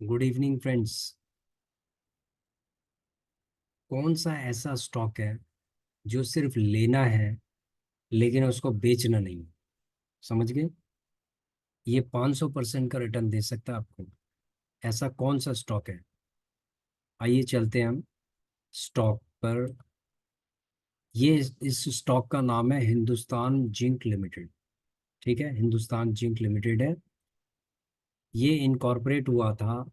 Good evening friends. कौन सा ऐसा स्टॉक है जो सिर्फ लेना है लेकिन उसको बेचना नहीं? समझ गए? ये 500% का रिटर्न दे सकता है आपको। ऐसा कौन सा स्टॉक है? आइए चलते हैं हम स्टॉक पर। ये इस स्टॉक का नाम है हिंदुस्तान जिंक लिमिटेड। ठीक है, हिंदुस्तान जिंक लिमिटेड है। ये इनकॉर्पोरेट हुआ था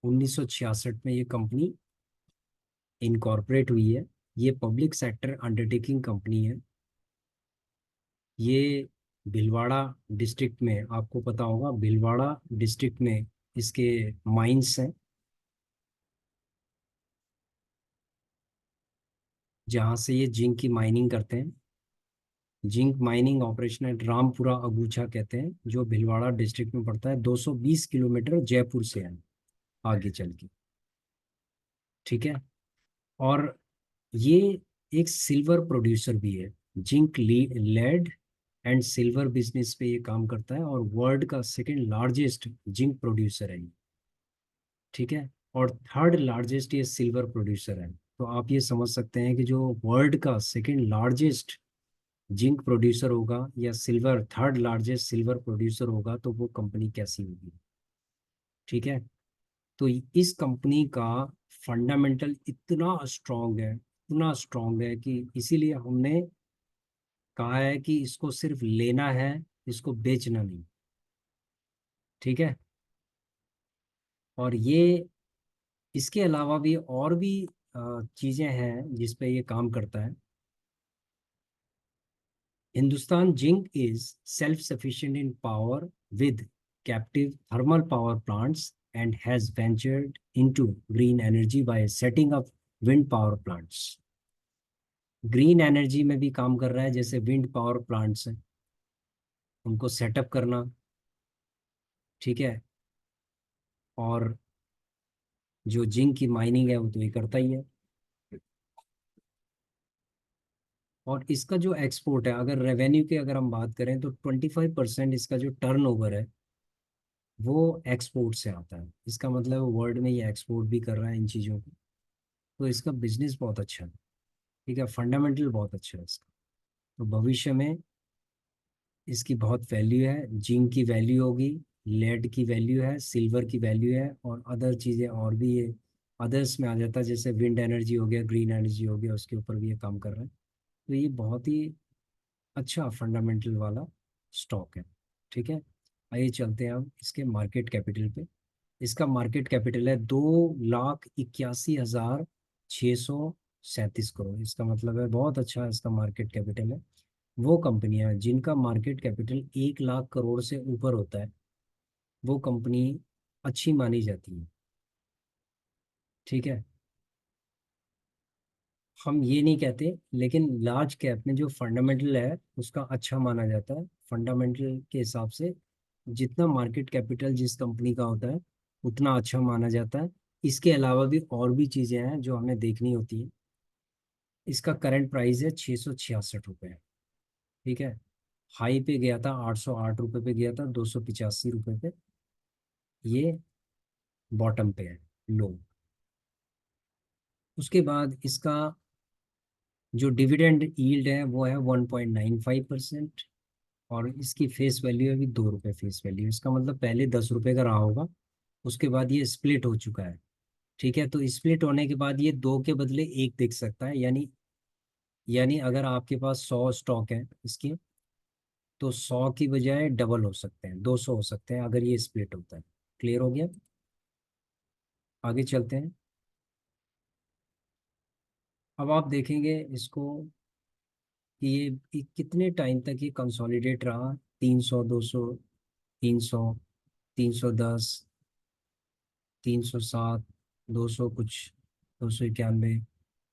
1966 में। ये कंपनी इनकॉर्पोरेट हुई है। ये पब्लिक सेक्टर अंडरटेकिंग कंपनी है। ये भीलवाड़ा डिस्ट्रिक्ट में, आपको पता होगा, भीलवाड़ा डिस्ट्रिक्ट में इसके माइंस हैं, जहाँ से ये जिंक की माइनिंग करते हैं। Zinc mining operation at Rampura Agucha कहते हैं, जो भीलवाड़ा डिस्ट्रिक्ट में पड़ता है। 220 किलोमीटर जयपुर से है आगे चल के। ठीक है। और ये एक सिल्वर प्रोड्यूसर भी है। Zinc lead and silver business पे ये काम करता है, और वर्ल्ड का सेकेंड लार्जेस्ट जिंक प्रोड्यूसर है ये। ठीक है। और थर्ड लार्जेस्ट ये सिल्वर प्रोड्यूसर है। तो आप ये समझ सकते हैं कि जो वर्ल्ड का सेकेंड लार्जेस्ट जिंक प्रोड्यूसर होगा, या silver third largest silver producer होगा, तो वो कंपनी कैसी होगी। ठीक है। तो इस कंपनी का फंडामेंटल इतना स्ट्रांग है, इतना स्ट्रांग है कि इसीलिए हमने कहा है कि इसको सिर्फ लेना है, इसको बेचना नहीं। ठीक है। और ये इसके अलावा भी और भी चीज़ें हैं जिस पे ये काम करता है। Hindustan Zinc is self-sufficient in power with captive thermal power plants and has ventured into green energy by setting up wind power plants. Green energy में भी काम कर रहा है, जैसे विंड पावर प्लांट्स हैं, उनको सेटअप करना। ठीक है। और जो जिंक की माइनिंग है वो तो ये करता ही है। और इसका जो एक्सपोर्ट है, अगर रेवेन्यू की अगर हम बात करें, तो 25% इसका जो टर्नओवर है वो एक्सपोर्ट से आता है। इसका मतलब वर्ल्ड में ये एक्सपोर्ट भी कर रहा है इन चीज़ों को। तो इसका बिजनेस बहुत अच्छा है। ठीक है, फंडामेंटल बहुत अच्छा है इसका। तो भविष्य में इसकी बहुत वैल्यू है। जिंक की वैल्यू होगी, लेड की वैल्यू है, सिल्वर की वैल्यू है, और अदर चीज़ें और भी ये अदर्स में आ जाता है, जैसे विंड एनर्जी हो गया, ग्रीन एनर्जी हो गया, उसके ऊपर भी ये काम कर रहा है। तो ये बहुत ही अच्छा फंडामेंटल वाला स्टॉक है। ठीक है। आइए चलते हैं हम इसके मार्केट कैपिटल पे। इसका मार्केट कैपिटल है 2,81,637 करोड़। इसका मतलब है बहुत अच्छा इसका मार्केट कैपिटल है। वो कंपनियां जिनका मार्केट कैपिटल 1 लाख करोड़ से ऊपर होता है, वो कंपनी अच्छी मानी जाती है। ठीक है। हम ये नहीं कहते, लेकिन लार्ज कैप में जो फंडामेंटल है उसका अच्छा माना जाता है। फंडामेंटल के हिसाब से जितना मार्केट कैपिटल जिस कंपनी का होता है, उतना अच्छा माना जाता है। इसके अलावा भी और भी चीज़ें हैं जो हमें देखनी होती है। इसका करंट प्राइस है 666 रुपये। ठीक है। हाई पे गया था, 808 रुपये पे गया था, 285 रुपये पे। ये बॉटम पे है, लो। उसके बाद इसका जो डिविडेंड यील्ड है वो है 1.95%। और इसकी फेस वैल्यू है अभी 2 रुपये फेस वैल्यू। इसका मतलब पहले 10 रुपये का रहा होगा, उसके बाद ये स्प्लिट हो चुका है। ठीक है। तो स्प्लिट होने के बाद ये दो के बदले एक दिख सकता है। यानी अगर आपके पास 100 स्टॉक है इसके, तो 100 की बजाय डबल हो सकते हैं, 200 हो सकते हैं, अगर ये स्प्लिट होता है। क्लियर हो गया? आगे चलते हैं। अब आप देखेंगे इसको कि ये कितने टाइम तक ये कंसोलिडेट रहा। 300, 200, 300, 310, 307, 200 कुछ, 291,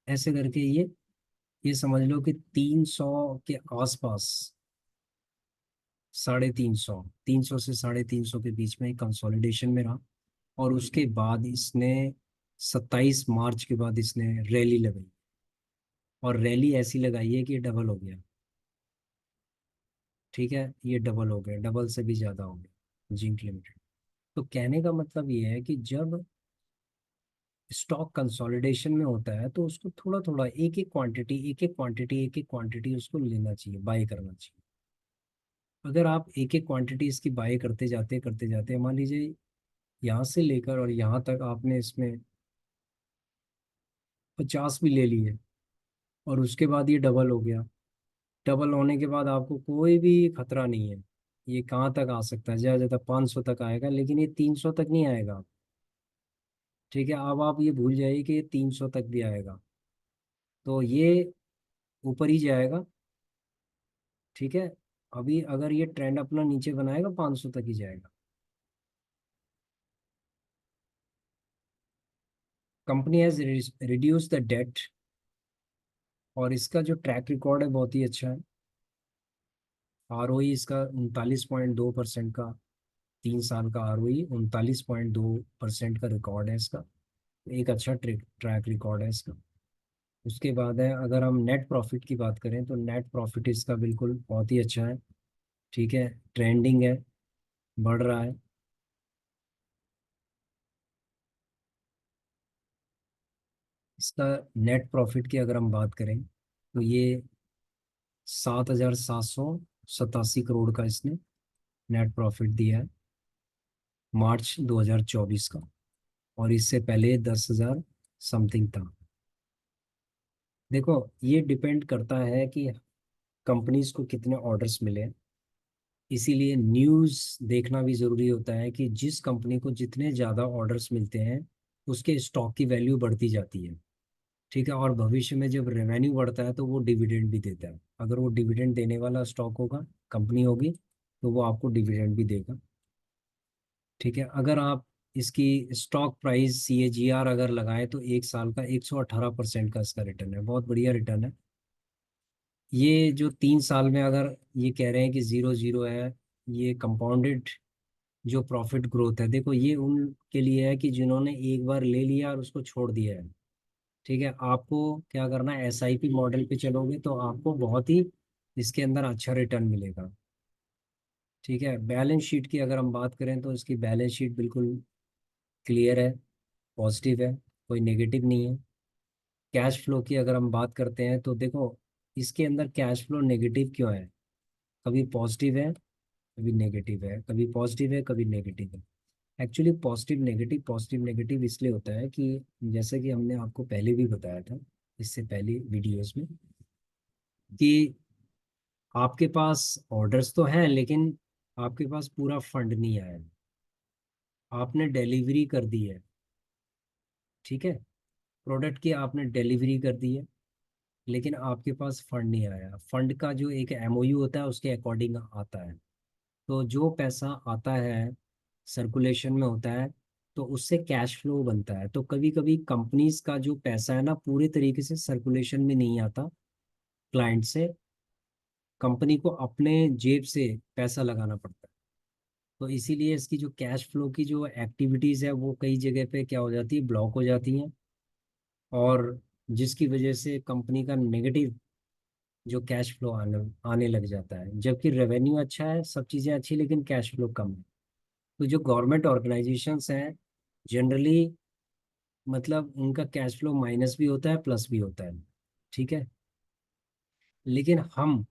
ऐसे करके ये समझ लो कि 300 के आसपास, 350, 300 से 350 के बीच में कंसोलिडेशन में रहा। और उसके बाद इसने 27 मार्च के बाद इसने रैली लगाई, और रैली ऐसी लगाई है कि डबल हो गया। ठीक है, ये डबल हो गया, डबल से भी ज़्यादा हो गया जिंक लिमिटेड। तो कहने का मतलब ये है कि जब स्टॉक कंसोलिडेशन में होता है तो उसको थोड़ा थोड़ा एक एक क्वांटिटी एक एक क्वांटिटी एक एक क्वांटिटी उसको लेना चाहिए, बाय करना चाहिए। अगर आप एक एक क्वांटिटी इसकी बाय करते जाते, मान लीजिए यहाँ से लेकर और यहाँ तक आपने इसमें 50 भी ले लिए, और उसके बाद ये डबल हो गया। डबल होने के बाद आपको कोई भी खतरा नहीं है। ये कहाँ तक आ सकता है? ज़्यादा ज़्यादा 500 तक आएगा, लेकिन ये 300 तक नहीं आएगा। ठीक है, अब आप ये भूल जाइए कि ये 300 तक भी आएगा। तो ये ऊपर ही जाएगा। ठीक है, अभी अगर ये ट्रेंड अपना नीचे बनाएगा 500 तक ही जाएगा। Company has reduce the date, और इसका जो ट्रैक रिकॉर्ड है बहुत ही अच्छा है। आरओई इसका 39.2% का, 3 साल का आरओई 39.2% का रिकॉर्ड है इसका। एक अच्छा ट्रैक रिकॉर्ड है इसका। उसके बाद है, अगर हम नेट प्रॉफिट की बात करें तो नेट प्रॉफिट इसका बिल्कुल बहुत ही अच्छा है। ठीक है, ट्रेंडिंग है, बढ़ रहा है। इसका नेट प्रॉफिट की अगर हम बात करें तो ये 7,787 करोड़ का इसने नेट प्रॉफिट दिया है मार्च 2024 का। और इससे पहले 10,000 समथिंग था। देखो, ये डिपेंड करता है कि कंपनीज को कितने ऑर्डर्स मिले। इसीलिए न्यूज़ देखना भी ज़रूरी होता है कि जिस कंपनी को जितने ज़्यादा ऑर्डर्स मिलते हैं उसके स्टॉक की वैल्यू बढ़ती जाती है। ठीक है, और भविष्य में जब रेवेन्यू बढ़ता है तो वो डिविडेंड भी देता है। अगर वो डिविडेंड देने वाला स्टॉक होगा, कंपनी होगी, तो वो आपको डिविडेंड भी देगा। ठीक है, अगर आप इसकी स्टॉक प्राइस CAGR अगर लगाएं तो एक साल का 118% का इसका रिटर्न है, बहुत बढ़िया रिटर्न है। ये जो 3 साल में अगर ये कह रहे हैं कि 0-0 है, ये कंपाउंडेड जो प्रॉफिट ग्रोथ है, देखो ये उनके लिए है कि जिन्होंने एक बार ले लिया और उसको छोड़ दिया है। ठीक है, आपको क्या करना है, SIP मॉडल पे चलोगे तो आपको बहुत ही इसके अंदर अच्छा रिटर्न मिलेगा। ठीक है, बैलेंस शीट की अगर हम बात करें तो इसकी बैलेंस शीट बिल्कुल क्लियर है, पॉजिटिव है, कोई नेगेटिव नहीं है। कैश फ्लो की अगर हम बात करते हैं तो देखो, इसके अंदर कैश फ्लो नेगेटिव क्यों है? कभी पॉजिटिव है, कभी नेगेटिव है, कभी पॉजिटिव है, कभी नेगेटिव है। एक्चुअली पॉजिटिव नेगेटिव इसलिए होता है कि जैसे कि हमने आपको पहले भी बताया था, इससे पहले वीडियोस में, कि आपके पास ऑर्डर्स तो हैं लेकिन आपके पास पूरा फंड नहीं आया। आपने डिलीवरी कर दी है। ठीक है, प्रोडक्ट की आपने डिलीवरी कर दी है, लेकिन आपके पास फंड नहीं आया। फंड का जो एक MOU होता है उसके अकॉर्डिंग आता है। तो जो पैसा आता है, सर्कुलेशन में होता है, तो उससे कैश फ्लो बनता है। तो कभी कभी कंपनीज का जो पैसा है ना पूरे तरीके से सर्कुलेशन में नहीं आता क्लाइंट से, कंपनी को अपने जेब से पैसा लगाना पड़ता है। तो इसीलिए इसकी जो कैश फ्लो की जो एक्टिविटीज है वो कई जगह पे क्या हो जाती है, ब्लॉक हो जाती हैं। और जिसकी वजह से कंपनी का नेगेटिव जो कैश फ्लो आने आने लग जाता है, जबकि रेवेन्यू अच्छा है, सब चीज़ें अच्छी, लेकिन कैश फ्लो कम है। तो जो गवर्नमेंट ऑर्गेनाइजेशंस हैं जनरली, मतलब उनका कैश फ्लो माइनस भी होता है, प्लस भी होता है। ठीक है, लेकिन हम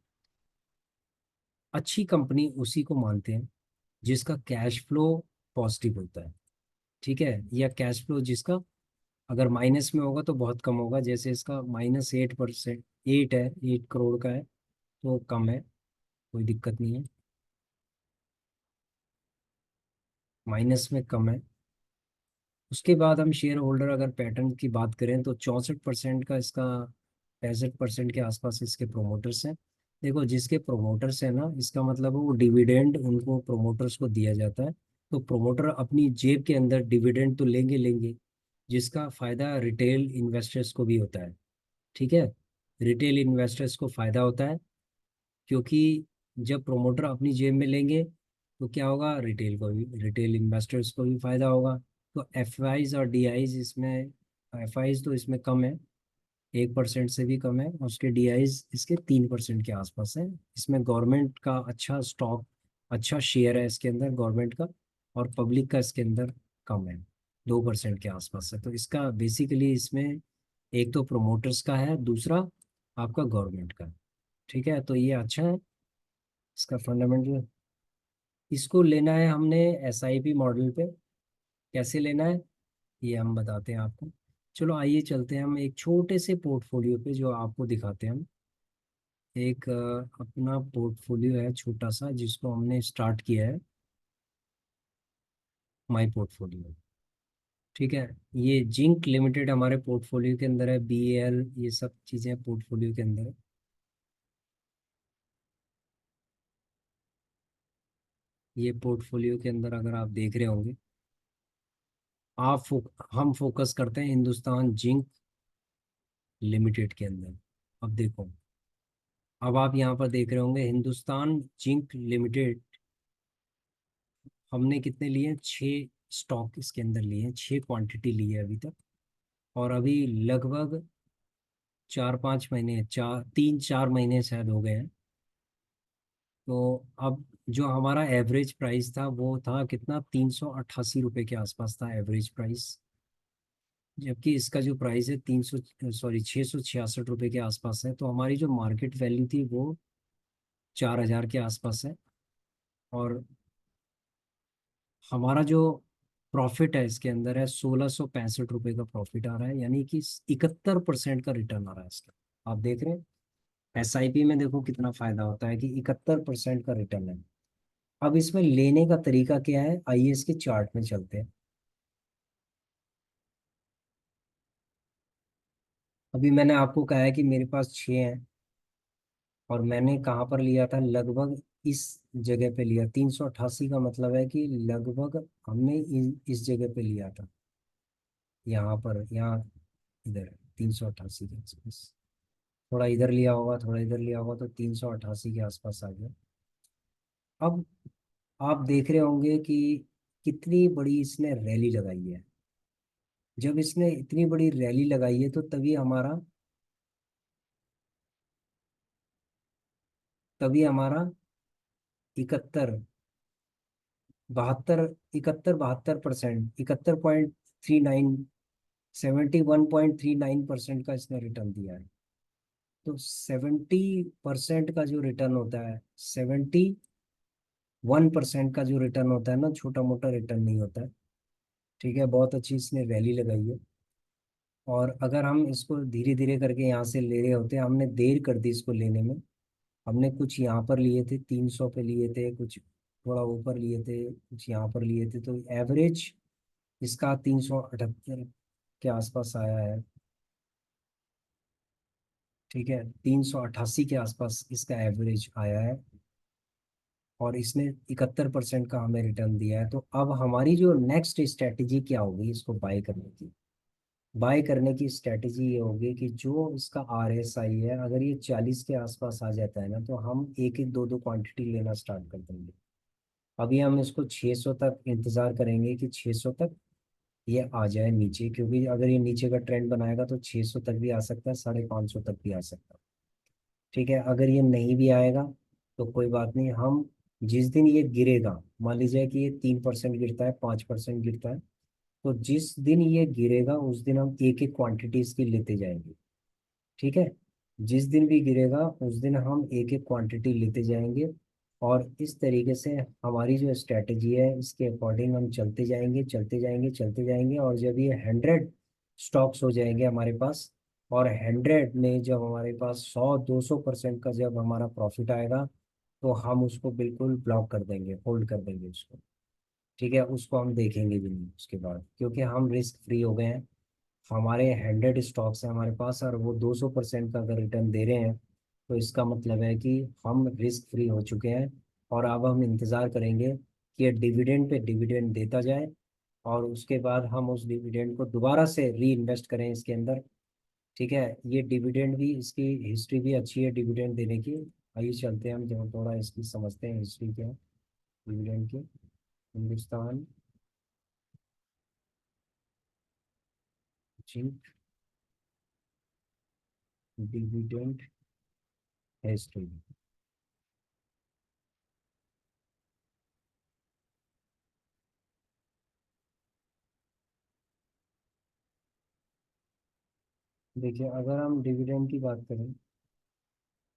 अच्छी कंपनी उसी को मानते हैं जिसका कैश फ्लो पॉजिटिव होता है। ठीक है, या कैश फ्लो जिसका अगर माइनस में होगा तो बहुत कम होगा, जैसे इसका -8%, 8 है, 8 करोड़ का है, तो कम है, कोई दिक्कत नहीं है, माइनस में कम है। उसके बाद हम शेयर होल्डर अगर पैटर्न की बात करें तो 64% का इसका, 65% के आसपास इसके प्रोमोटर्स हैं। देखो, जिसके प्रोमोटर्स हैं ना, इसका मतलब है वो डिविडेंड उनको प्रोमोटर्स को दिया जाता है। तो प्रोमोटर अपनी जेब के अंदर डिविडेंड तो लेंगे लेंगे, जिसका फायदा रिटेल इन्वेस्टर्स को भी होता है। ठीक है, रिटेल इन्वेस्टर्स को फायदा होता है, क्योंकि जब प्रोमोटर अपनी जेब में लेंगे तो क्या होगा, रिटेल इन्वेस्टर्स को भी फायदा होगा। तो FIs और DIs इसमें, FIs तो इसमें कम है, 1% से भी कम है, और उसके DIs इसके 3% के आसपास है। इसमें गवर्नमेंट का अच्छा स्टॉक, अच्छा शेयर है इसके अंदर गवर्नमेंट का। और पब्लिक का इसके अंदर कम है, 2% के आसपास है। तो इसका बेसिकली इसमें एक तो प्रोमोटर्स का है, दूसरा आपका गवर्नमेंट का है। ठीक है, तो ये अच्छा है इसका फंडामेंटल। इसको लेना है हमने एसआईपी मॉडल पे। कैसे लेना है ये हम बताते हैं आपको। चलो आइए चलते हैं हम एक छोटे से पोर्टफोलियो पे, जो आपको दिखाते हैं हम। एक अपना पोर्टफोलियो है छोटा सा, जिसको हमने स्टार्ट किया है, माई पोर्टफोलियो। ठीक है, ये जिंक लिमिटेड हमारे पोर्टफोलियो के अंदर है, बीएल, ये सब चीज़ें पोर्टफोलियो के अंदर है। ये पोर्टफोलियो के अंदर अगर आप देख रहे होंगे, हम फोकस करते हैं हिंदुस्तान जिंक लिमिटेड के अंदर। अब देखो, अब आप यहाँ पर देख रहे होंगे हिंदुस्तान जिंक लिमिटेड। हमने कितने लिए हैं? 6 स्टॉक इसके अंदर लिए हैं, 6 क्वांटिटी ली है अभी तक। और अभी लगभग 4-5 महीने, 3-4 महीने शायद हो गए हैं। तो अब जो हमारा एवरेज प्राइस था वो था कितना, 388 रुपये के आसपास था एवरेज प्राइस। जबकि इसका जो प्राइस है 666 रुपये के आसपास है। तो हमारी जो मार्केट वैल्यू थी वो 4,000 के आसपास है। और हमारा जो प्रॉफिट है इसके अंदर है 1,665 रुपये का प्रॉफिट आ रहा है, यानी कि 71% का रिटर्न आ रहा है इसका। आप देख रहे हैं एसआईपी में, देखो कितना फायदा होता है कि 71% का रिटर्न है। अब इसमें लेने का तरीका क्या है, आइए इसके चार्ट में चलते हैं। अभी मैंने आपको कहा है कि मेरे पास 6 हैं, और मैंने कहाँ पर लिया था, लगभग इस जगह पे लिया। 388 का मतलब है कि लगभग हमने इस जगह पे लिया था, यहाँ पर, यहाँ इधर 388 के आसपास। थोड़ा इधर लिया होगा, थोड़ा इधर लिया होगा, तो 388 के आसपास आ गया। अब आप देख रहे होंगे कि कितनी बड़ी इसने रैली लगाई है। जब इसने इतनी बड़ी रैली लगाई है, तो तभी हमारा 71 बहत्तर 71-72%, 71.39, 71.39% का इसने रिटर्न दिया है। तो 70% का जो रिटर्न होता है, 71% का जो रिटर्न होता है ना, छोटा मोटा रिटर्न नहीं होता है। ठीक है, बहुत अच्छी इसने रैली लगाई है। और अगर हम इसको धीरे धीरे करके यहाँ से ले रहे होते, हमने देर कर दी इसको लेने में। हमने कुछ यहाँ पर लिए थे, 300 पे लिए थे, कुछ थोड़ा ऊपर लिए थे, कुछ यहाँ पर लिए थे, तो एवरेज इसका 378 के आसपास आया है। ठीक है, 388 के आसपास इसका एवरेज आया है। और इसने 71% का हमें रिटर्न दिया है। तो अब हमारी जो नेक्स्ट स्ट्रेटेजी क्या होगी इसको बाय करने की। बाय करने की स्ट्रेटेजी ये होगी कि जो इसका आरएसआई है, अगर ये 40 के आसपास आ जाता है ना, तो हम एक एक दो दो क्वांटिटी लेना स्टार्ट कर देंगे। अभी हम इसको 600 तक इंतजार करेंगे कि 600 तक ये आ जाए नीचे, क्योंकि अगर ये नीचे का ट्रेंड बनाएगा तो 600 तक भी आ सकता है, 550 तक भी आ सकता है। ठीक है, अगर ये नहीं भी आएगा तो कोई बात नहीं। हम जिस दिन ये गिरेगा, मान लीजिए कि ये 3% गिरता है, 5% गिरता है, तो जिस दिन ये गिरेगा उस दिन हम एक एक क्वांटिटी इसकी लेते जाएंगे। ठीक है, जिस दिन भी गिरेगा उस दिन हम एक एक क्वांटिटी लेते जाएंगे। और इस तरीके से हमारी जो स्ट्रेटेजी है, इसके अकॉर्डिंग हम चलते जाएंगे, चलते जाएंगे, चलते जाएंगे। और जब ये 100 स्टॉक्स हो जाएंगे हमारे पास, और 100 में जब हमारे पास 100-200% का जब हमारा प्रॉफिट आएगा, तो हम उसको बिल्कुल ब्लॉक कर देंगे, होल्ड कर देंगे उसको। ठीक है, उसको हम देखेंगे भी नहीं उसके बाद, क्योंकि हम रिस्क फ्री हो गए हैं। हमारे 100 स्टॉक्स हैं हमारे पास, और वो 200% का अगर रिटर्न दे रहे हैं, तो इसका मतलब है कि हम रिस्क फ्री हो चुके हैं। और अब हम इंतज़ार करेंगे कि ये डिविडेंड पे डिविडेंड देता जाए, और उसके बाद हम उस डिविडेंड को दोबारा से री इन्वेस्ट करें इसके अंदर। ठीक है, ये डिविडेंड भी, इसकी हिस्ट्री भी अच्छी है डिविडेंड देने की। आइए चलते हैं हम जो थोड़ा इसकी समझते हैं हिस्ट्री क्या है डिविडेंड की। Hindustan zinc dividend history. देखिए, अगर हम डिविडेंड की बात करें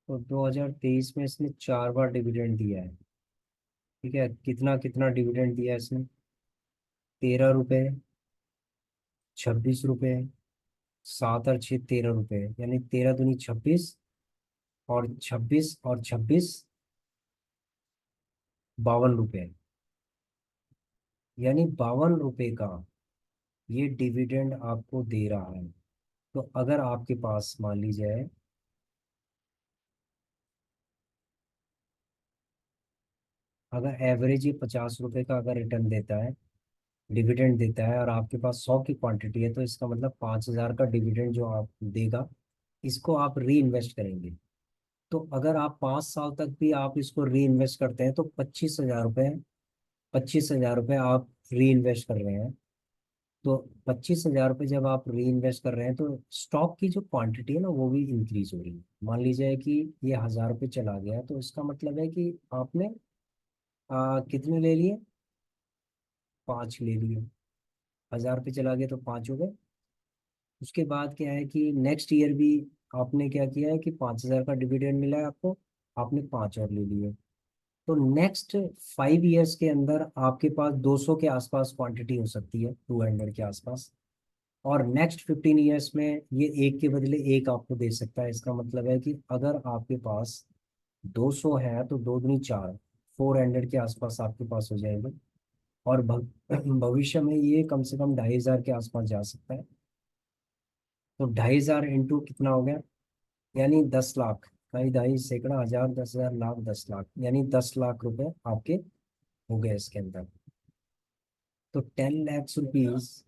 तो 2023 में इसने 4 बार डिविडेंड दिया है। ठीक है, कितना कितना डिविडेंड दिया है इसने? 13 रुपये, 26 रुपये, 7 और 6 13 रुपये, यानी 13 दूनी 26, और 26 और 26 52 रुपये, यानी 52 रुपये का ये डिविडेंड आपको दे रहा है। तो अगर आपके पास मान लीजिए, अगर एवरेज ये 50 रुपये का अगर रिटर्न देता है, डिविडेंड देता है, और आपके पास 100 की क्वांटिटी है, तो इसका मतलब 5,000 का डिविडेंड जो आप देगा, इसको आप री इन्वेस्ट करेंगे। तो अगर आप 5 साल तक भी आप इसको री इन्वेस्ट करते हैं तो 25,000 रुपये, 25,000 रुपये आप री इन्वेस्ट कर रहे हैं। तो 25,000 रुपये जब आप री इन्वेस्ट कर रहे हैं तो स्टॉक की जो क्वांटिटी है ना वो भी इंक्रीज हो रही है। मान लीजिए कि ये 1,000 रुपये चला गया, तो इसका मतलब है कि आपने कितने ले लिए? 5 ले लिए। 1,000 रुपये चला गया तो 5 हो गए। उसके बाद क्या है कि नेक्स्ट ईयर भी आपने क्या किया है कि 5,000 का डिविडेंड मिला है आपको, आपने 5 और ले लिए। तो नेक्स्ट 5 ईयर्स के अंदर आपके पास 200 के आसपास क्वांटिटी हो सकती है, 200 के आसपास। और नेक्स्ट 15 ईयर्स में ये एक के बदले एक आपको दे सकता है। इसका मतलब है कि अगर आपके पास 200 है तो 2 दूनी 4, 400 के आसपास आपके पास हो जाएगा। और भविष्य में ये कम से कम 2,500 के आसपास जा सकता है। तो 2,500 इंटू कितना हो गया? यानी 10 लाख, कई ढाई सैकड़ा हजार 10,000 लाख 10 लाख, यानी 10 लाख रुपए आपके हो गए इसके अंदर। तो 10 lakhs रुपीज,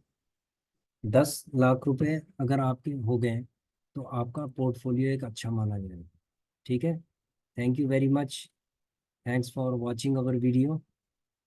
10 लाख रुपए अगर आपके हो गए तो आपका पोर्टफोलियो एक अच्छा माना जाएगा। ठीक है। Thank you very much. Thanks for watching our video.